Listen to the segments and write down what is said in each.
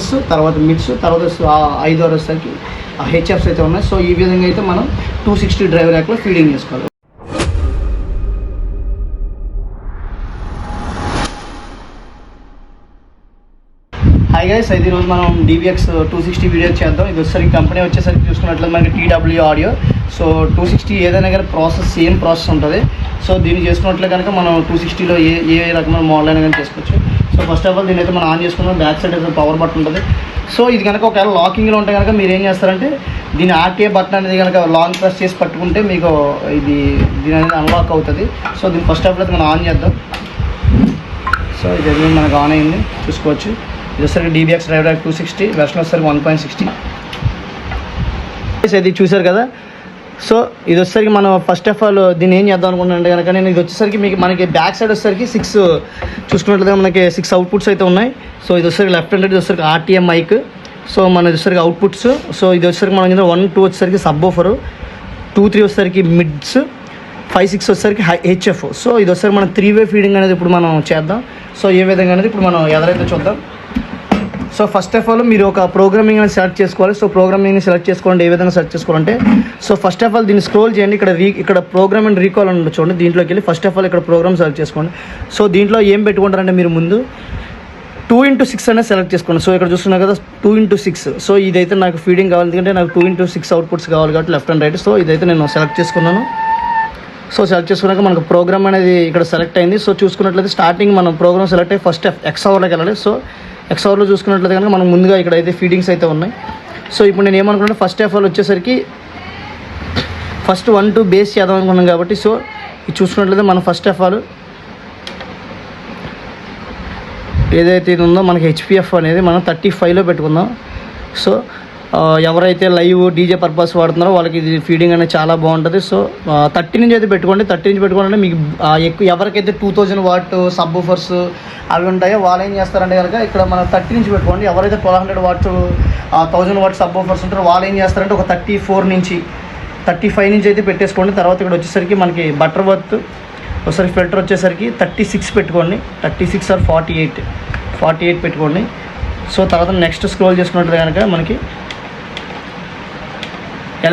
Bases, తర్వాత mids, తర్వాత 5 వచ్చేసరికి హెచ్ఎఫ్స్ అయితే ఉన్నాయి. సో ఈ విధంగా అయితే మనం 260 డ్రైవ్ ర్యాక్లో ఫీడింగ్ చేసుకోవాలి. హాయ్ గైస్, అయితే ఈరోజు మనం DBX 260 వీడియో చేద్దాం. ఇది వచ్చేసరికి కంపెనీ వచ్చేసరికి చూసుకున్నట్లయితే మనకి TW ఆడియో. సో 260 ఏదైనా కానీ ప్రాసెస్ సేమ్ ప్రాసెస్ ఉంటుంది. సో దీన్ని చేసుకున్నట్లే కనుక మనం 260లో ఏ రకమైన మోడల్ అయినా కానీ చేసుకోవచ్చు. సో ఫస్ట్ ఆఫ్ ఆల్ దీని అయితే మనం ఆన్ చేసుకున్నాం. బ్యాక్ సైడ్ అయితే పవర్ బటన్ ఉంటుంది. సో ఇది కనుక ఒకవేళ లాకింగ్లో ఉంటే కనుక మీరు ఏం చేస్తారంటే దీని RTA బటన్ అనేది కనుక లాంగ్ ప్రెస్ చేసి పట్టుకుంటే మీకు దీని అనేది అన్లాక్ అవుతుంది. సో దీన్ని ఫస్ట్ ఆఫ్ ఆల్ అయితే మనం ఆన్ చేద్దాం. సో ఇది మనకు ఆన్ అయింది, చూసుకోవచ్చు. ఇది వచ్చేసరికి DBX డ్రైవ్ ర్యాక్ 260 వెర్షన్ వచ్చేసరికి 1.60. ఇది చూసారు కదా. సో ఇది వచ్చేసరికి మనం ఫస్ట్ ఆఫ్ ఆల్ దీన్ని ఏం చేద్దాం అనుకుంటున్నాను కనుక నేను ఇది వచ్చేసరికి మనకి బ్యాక్ సైడ్ వచ్చేసరికి 6 చూసుకున్నట్లయితే మనకి 6 అవుట్పుట్స్ అయితే ఉన్నాయి. సో ఇది వచ్చేసరికి లెఫ్ట్ హ్యాండ్ ఇది వచ్చేసరికి RTA మైక్. సో మన వచ్చేసరికి అవుట్పుట్స్. సో ఇది వచ్చేసరికి మనం 1, 2 వచ్చేసరికి సబ్ వూఫర్, 2, 3 వచ్చేసరికి మిడ్స్, 5, 6 వచ్చేసరికి HF. సో ఇది వచ్చేసరికి మనం 3-వే ఫీడింగ్ అనేది ఇప్పుడు మనం చేద్దాం. సో ఏ విధంగా అనేది ఇప్పుడు మనం ఎదరైతే చూద్దాం. సో ఫస్ట్ ఆఫ్ ఆల్ మీరు ఒక ప్రోగ్రామింగ్ అని సెలెక్ట్ చేసుకోవాలి. సో ప్రోగ్రామింగ్ని సెలెక్ట్ చేసుకోండి. ఏ విధంగా సెలెక్ట్ చేసుకోవాలంటే సో ఫస్ట్ ఆఫ్ ఆల్ దీన్ని స్క్రోల్ చేయండి. ఇక్కడ ప్రోగ్రామ్ అండ్ రీకాల్ అని చూడండి. దీంట్లోకి వెళ్ళి ఫస్ట్ ఆఫ్ ఆల్ ఇక్కడ ప్రోగ్రామ్ సెలెక్ట్ చేసుకోండి. సో దీంట్లో ఏం పెట్టుకుంటారంటే మీరు ముందు 2x6 అనేది సెలెక్ట్ చేసుకోండి. సో ఇక్కడ చూస్తున్నారు కదా 2x6. సో ఇదైతే నాకు ఫీడింగ్ కావాలి, ఎందుకంటే నాకు 2x6 అవుట్పుట్స్ కావాలి కాబట్టి లెఫ్ట్ అండ్ రైట్. సో ఇదైతే నేను సెలెక్ట్ చేసుకున్నాను. సో సెలెక్ట్ చేసుకున్నాక మనకు ప్రోగ్రామ్ అనేది ఇక్కడ సెలెక్ట్ అయింది. సో చూసుకున్నట్లయితే స్టార్టింగ్ మనం ప్రోగ్రామ్ సెలెక్ట్ అయ్యి ఫస్ట్ X అవర్లోకి వెళ్ళాలి. సో X అవర్లో చూసుకున్నట్లయితే కనుక మనం ముందుగా ఇక్కడైతే ఫీడింగ్స్ అయితే ఉన్నాయి. సో ఇప్పుడు నేను ఏమనుకున్నాను ఫస్ట్ ఆఫ్ ఆల్ వచ్చేసరికి ఫస్ట్ 1, 2 బేస్ చేద్దాం అనుకున్నాం కాబట్టి సో ఇది చూసుకున్నట్లయితే మనం ఫస్ట్ ఆఫ్ ఆల్ ఏదైతే ఇది ఉందో మనకి HPF అనేది మనం 35లో పెట్టుకుందాం. సో ఎవరైతే లైవ్ DJ పర్పస్ వాడుతున్నారో వాళ్ళకి ఇది ఫీడింగ్ అనేది చాలా బాగుంటుంది. సో 30 నుంచి అయితే పెట్టుకోండి. 30 నుంచి పెట్టుకోవాలంటే మీకు ఎక్కువ ఎవరికైతే 2000 వాట్ సబ్ వూఫర్స్ అవి ఉంటాయో వాళ్ళు ఏం చేస్తారంటే కనుక ఇక్కడ మనం 30 నుంచి పెట్టుకోండి. ఎవరైతే 1200 వాట్స్ 1000 వాట్ సబ్ వూఫర్స్ ఉంటారో వాళ్ళు ఏం చేస్తారంటే ఒక 34 నుంచి 35 నుంచి అయితే పెట్టేసుకోండి. తర్వాత ఇక్కడ వచ్చేసరికి మనకి బటర్ వర్త్ ఒకసారి ఫిల్టర్ వచ్చేసరికి 36 పెట్టుకోండి. 36 ఆర్ 48 పెట్టుకోండి. సో తర్వాత నెక్స్ట్ స్క్రోల్ చేసుకున్నట్లయితే కనుక మనకి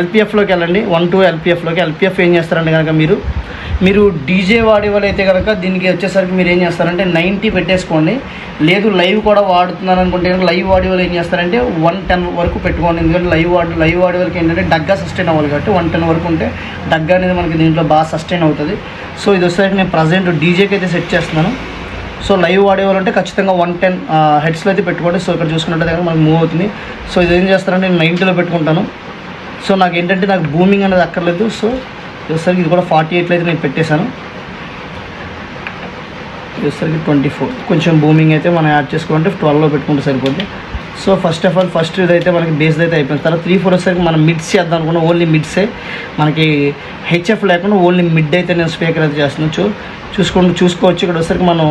LPFలోకి వెళ్ళండి. 1, 2 LPFలోకి. LPF ఏం చేస్తారంటే కనుక మీరు DJ వాడే వాళ్ళు అయితే కనుక దీనికి వచ్చేసరికి మీరు ఏం చేస్తారంటే 90 పెట్టేసుకోండి. లేదు లైవ్ కూడా వాడుతున్నారు అనుకుంటే కనుక లైవ్ వాడే వాళ్ళు ఏం చేస్తారంటే 110 వరకు పెట్టుకోండి. ఎందుకంటే లైవ్ వాడే వాళ్ళకి ఏంటంటే డగ్గా సస్టైన్ అవ్వాలి కాబట్టి 110 వరకు ఉంటే డగ్గా అనేది మనకి దీంట్లో బాగా సస్టైన్ అవుతుంది. సో ఇది వచ్చేసరికి నేను ప్రజెంట్ DJకి అయితే సెట్ చేస్తున్నాను. సో లైవ్ వాడేవాళ్ళు అంటే ఖచ్చితంగా 110 హెడ్స్లో అయితే పెట్టుకోండి. సో ఇక్కడ చూసుకున్నట్లయితే మనకు మూవ్ అవుతుంది. సో ఇది ఏం చేస్తారంటే నేను 90లో పెట్టుకుంటాను. సో నాకు ఏంటంటే నాకు బూమింగ్ అనేది అక్కర్లేదు. సో వచ్చేసరికి ఇది కూడా 48లో అయితే నేను పెట్టేశాను. వచ్చేసరికి 24 కొంచెం బూమింగ్ అయితే మనం యాడ్ చేసుకోవాలంటే 12లో పెట్టుకుంటే సరిపోద్ది. So first of all first ఇదైతే మనకి బేస్ అయితే అయిపోయింది. తర్వాత 3, 4 వచ్చేసరికి మనం మిడ్స్ చేద్దాం అనుకున్నాం. ఓన్లీ మిడ్సే మనకి HF లేకుండా ఓన్లీ మిడ్ అయితే నేను స్పీకర్ అయితే చేస్తున్నాను. చూసుకోవచ్చు. ఇక్కడ వచ్చేసరికి మనం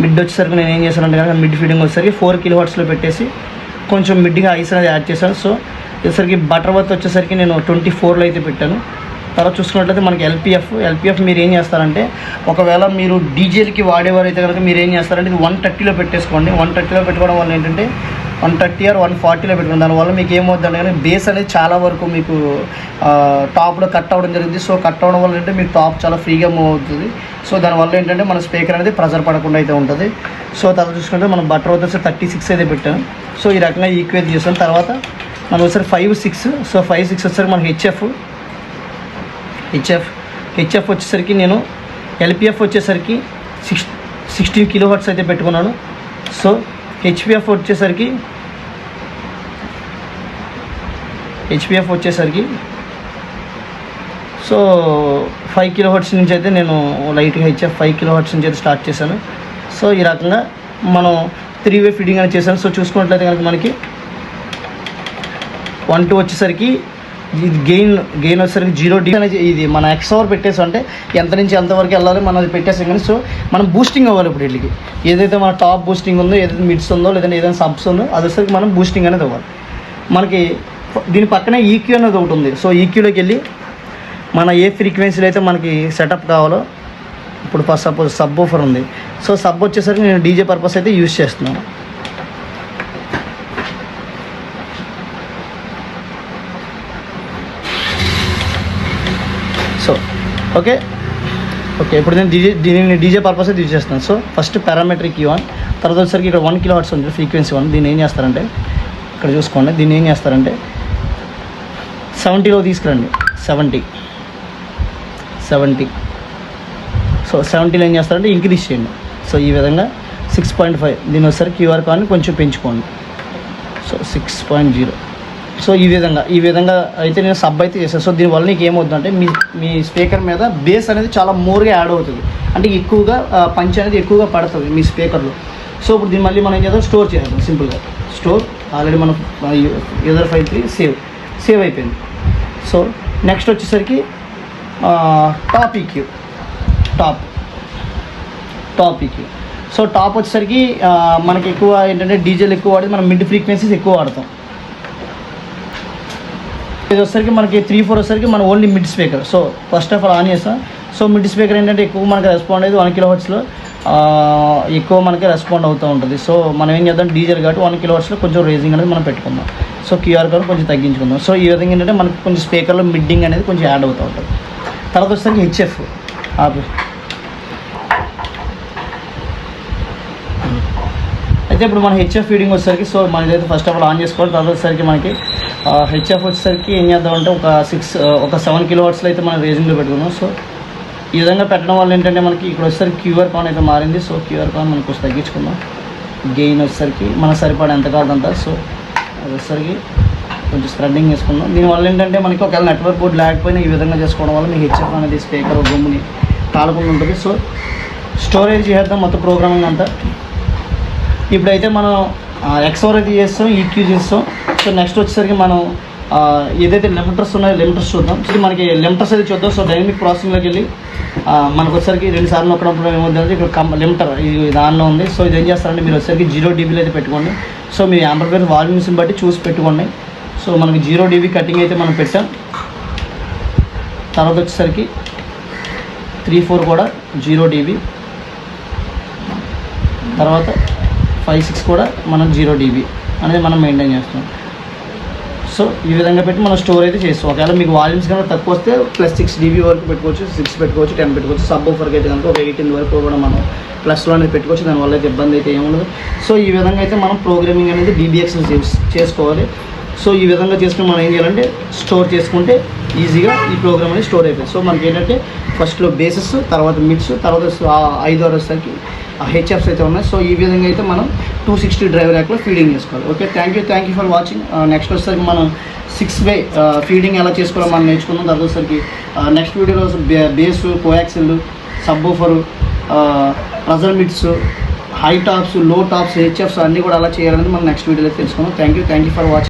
మిడ్ వచ్చేసరికి నేను ఏం చేశానంటే కనుక మిడ్ ఫీడింగ్ వచ్చేసరికి 4 kHzలో పెట్టేసి కొంచెం మిడ్గా ఐస్ అనేది యాడ్ చేశాను. సో వచ్చేసరికి బటర్ వర్త్ వచ్చేసరికి నేను 24లో అయితే పెట్టాను. తర్వాత చూసుకున్నట్లయితే మనకి LPF మీరు ఏం చేస్తారంటే ఒకవేళ మీరు DJలకి వాడేవారు అయితే కనుక మీరు ఏం చేస్తారంటే ఇది 130లో పెట్టేసుకోండి. 130లో పెట్టుకోవడం వల్ల ఏంటంటే 130 ఆర్ 140లో పెట్టుకోండి. దానివల్ల మీకు ఏమవుతుందంటే కానీ బేస్ అనేది చాలా వరకు మీకు టాప్లో కట్ అవ్వడం జరిగింది. సో కట్ అవ్వడం వల్ల ఏంటంటే మీకు టాప్ చాలా ఫ్రీగా మూవ్ అవుతుంది. సో దానివల్ల ఏంటంటే మన స్పీకర్ అనేది ప్రెజర్ పడకుండా అయితే ఉంటుంది. సో తర్వాత చూసుకుంటే మనం బటర్ వచ్చేసి 36 అయితే పెట్టాను. సో ఈ రకంగా ఈక్వేట్ చేస్తాం. తర్వాత మనం ఒకసారి 5, 6. సో 5, 6 వచ్చేసరికి మనకి హెచ్ఎఫ్ వచ్చేసరికి నేను LPF వచ్చేసరికి 16 kHz అయితే పెట్టుకున్నాను. సో HPF వచ్చేసరికి సో 5 kHz నుంచి అయితే నేను లైట్గా HF 5 kHz నుంచి అయితే స్టార్ట్ చేశాను. సో ఈ రకంగా మనం 3-వే ఫీడింగ్ అనేది చేశాను. సో చూసుకున్నట్లయితే కనుక మనకి 1, 2 వచ్చేసరికి ఇది గెయిన్ వచ్చేసరికి 0 dB అనేది ఇది మన X అవర్ పెట్టేసి అంటే ఎంత నుంచి ఎంతవరకు వెళ్ళాలి మనం అది పెట్టేసాం. కానీ సో మనం బూస్టింగ్ అవ్వాలి. ఇప్పుడు వీటికి ఏదైతే మన టాప్ బూస్టింగ్ ఉందో, ఏదైతే మిడ్స్ ఉందో, లేదంటే ఏదైనా సబ్స్ ఉందో అది వచ్చేసరికి మనం బూస్టింగ్ అనేది అవ్వాలి. మనకి దీని పక్కనే EQ అనేది ఒకటి ఉంది. సో EQలోకి వెళ్ళి మన ఏ ఫ్రీక్వెన్సీలో అయితే మనకి సెటప్ కావాలో, ఇప్పుడు సపోజ్ సబ్ వూఫర్ ఉంది. సో సబ్ వచ్చేసరికి నేను DJ పర్పస్ అయితే యూజ్ చేస్తున్నాను. ఓకే ఓకే ఇప్పుడు నేను దీనిని డీజే పర్పస్ యూజ్ చేస్తాను. సో ఫస్ట్ పారామెట్రిక్ యూ1, తర్వాత వచ్చేసరికి ఇక్కడ 1 kHz ఉంది ఫ్రీక్వెన్సీ 1. దీన్ని ఏం చేస్తారంటే ఇక్కడ చూసుకోండి, దీన్ని ఏం చేస్తారంటే 70లో తీసుకురండి. 70 సో 70లో ఏం చేస్తారంటే ఇంక్రీజ్ చేయండి. సో ఈ విధంగా 6.5 దీని వచ్చేసరికి క్యూఆర్ కోడ్ని కొంచెం పెంచుకోండి. సో 6.0. సో ఈ విధంగా అయితే నేను సబ్ అయితే చేస్తాను. సో దీనివల్ల నీకు ఏమవుతుందంటే మీ స్పీకర్ మీద బేస్ అనేది చాలా మోర్గా యాడ్ అవుతుంది, అంటే ఎక్కువగా పంచ్ అనేది ఎక్కువగా పడుతుంది మీ స్పీకర్లో. సో ఇప్పుడు దీన్ని మళ్ళీ మనం ఏం చేద్దాం, స్టోర్ చేద్దాం. సింపుల్గా స్టోర్ ఆల్రెడీ మనం యూజర్ ఫైల్ 3 సేవ్ అయిపోయింది. సో నెక్స్ట్ వచ్చేసరికి టాప్ ఈక్యూ. సో టాప్ వచ్చేసరికి మనకి ఎక్కువ ఏంటంటే డీజేలు ఎక్కువ వాడి మనం మిడ్ ఫ్రీక్వెన్సీస్ ఎక్కువ వాడతాం. ఇది వచ్చేసరికి మనకి 3-4 వచ్చేసరికి మనం only mid speaker. So first of all on చేస్తాం. సో మిడ్ స్పీకర్ ఏంటంటే ఎక్కువ మనకి రెస్పాండ్ అయ్యేది 1 kHzలో ఎక్కువ మనకి రెస్పాండ్ అవుతూ ఉంటుంది. సో మనం ఏం చేద్దాం, డీజేలు కాబట్టి 1 kHzలో కొంచెం రేజింగ్ అనేది మనం పెట్టుకుందాం. సో క్యూఆర్ కోడ్ కొంచెం తగ్గించుకుందాం. సో ఈ విధంగా ఏంటంటే మనకి కొంచెం స్పీకర్లో మిడ్డింగ్ అనేది కొంచెం యాడ్ అవుతూ ఉంటుంది. తర్వాత వచ్చేసరికి హెచ్ఎఫ్ అయితే ఇప్పుడు మన హెచ్ఎఫ్ ఫీడింగ్ వచ్చేసరికి సో మనకైతే ఫస్ట్ ఆఫ్ ఆల్ ఆన్ చేసుకోవాలి. తర్వాత వచ్చేసరికి మనకి హెచ్ఎఫ్ వచ్చేసరికి ఏం చేద్దామంటే ఒక 7 kHzలో అయితే మనం రేజింగ్లో పెట్టుకున్నాం. సో ఈ విధంగా పెట్టడం వల్ల ఏంటంటే మనకి ఇక్కడ వచ్చేసరికి క్యూఆర్ కోడ్ అయితే మారింది. సో క్యూఆర్ కోడ్ మనకు కొంచెం తగ్గించుకుందాం. గెయిన్ వచ్చేసరికి మన సరిపడా ఎంత కాదంతా. సో అది వచ్చేసరికి కొంచెం స్ప్రెడ్డింగ్ చేసుకుందాం. దీనివల్ల ఏంటంటే మనకి ఒకవేళ నెట్వర్క్ బోర్డు లేకపోయినా ఈ విధంగా చేసుకోవడం వల్ల మీకు హెచ్ఎఫ్ అనేది స్పీకర్ గమ్ముని కాలకుండా ఉంటుంది. సో స్టోరేజ్ చేద్దాం మొత్తం ప్రోగ్రామింగ్ అంతా. ఇప్పుడైతే మనం ఎక్స్ఓర్ అయితే చేస్తాం, ఈక్యూ చేస్తాం. సో నెక్స్ట్ వచ్చేసరికి మనం ఏదైతే లిమిటర్స్ ఉన్నాయో లిమిటర్స్ చూద్దాం. సో మనకి లిమిటర్స్ అయితే చూద్దాం. సో డైనమిక్ ప్రాసెసింగ్లోకి వెళ్ళి మనకు వచ్చేసరికి 2 సార్లు నొక్కడం ఏమవుతుంది, ఇక్కడ లిమిటర్ ఇది దానిలో ఉంది. సో ఇది ఏం చేస్తారంటే మీరు వచ్చేసరికి 0 dB అయితే పెట్టుకోండి. సో మీ యాంప్లిఫైయర్ వాల్యూమ్స్ని బట్టి చూసి పెట్టుకోండి. సో మనకి 0 dB కటింగ్ అయితే మనం పెట్టాం. తర్వాత వచ్చేసరికి 3-4 కూడా 0 dB, తర్వాత 5-6 కూడా మనం 0 dB అనేది మనం మెయింటైన్ చేస్తాం. సో ఈ విధంగా పెట్టి మనం స్టోర్ అయితే చేస్తాం. ఒకవేళ మీకు వాల్యూమ్స్ కనుక తక్కువ వస్తే +6 dB వరకు పెట్టుకోవచ్చు, 6 పెట్టుకోవచ్చు, 10 పెట్టుకోవచ్చు. సబ్ ఊఫర్కి అయితే కనుక ఒక 18 వరకు కూడా మనం ప్లస్లో అనేది పెట్టుకోవచ్చు. దానివల్ల అయితే ఇబ్బంది అయితే ఏముండదు. సో ఈ విధంగా అయితే మనం ప్రోగ్రామింగ్ అనేది DBX చేసుకోవాలి. సో ఈ విధంగా చేసుకుని మనం ఏం చేయాలంటే స్టోర్ చేసుకుంటే ఈజీగా ఈ ప్రోగ్రామ్ అనేది స్టోర్ అయిపోయింది. సో మనకి ఏంటంటే ఫస్ట్లో బేసెస్, తర్వాత మిడ్స్, తర్వాత 5 వచ్చేసరికి హెచ్ఎఫ్స్ అయితే ఉన్నాయి. సో ఈ విధంగా అయితే మనం 260 డ్రైవర్ యాక్లో ఫీడింగ్ చేసుకోవాలి. Okay, thank you for watching. Next వచ్చేసరికి మనం 6-way ఫీడింగ్ ఎలా చేసుకోవాలో మనం నేర్చుకుందాం. తర్వాత వచ్చేసరికి నెక్స్ట్ వీడియోలో base, coaxial, sub woofer, pressure mids, high tops, లో టాప్స్, హెచ్ఎఫ్స్ అన్నీ కూడా ఎలా చేయాలనేది మనం నెక్స్ట్ వీడియోలో తెలుసుకుందాం. Thank you for watching.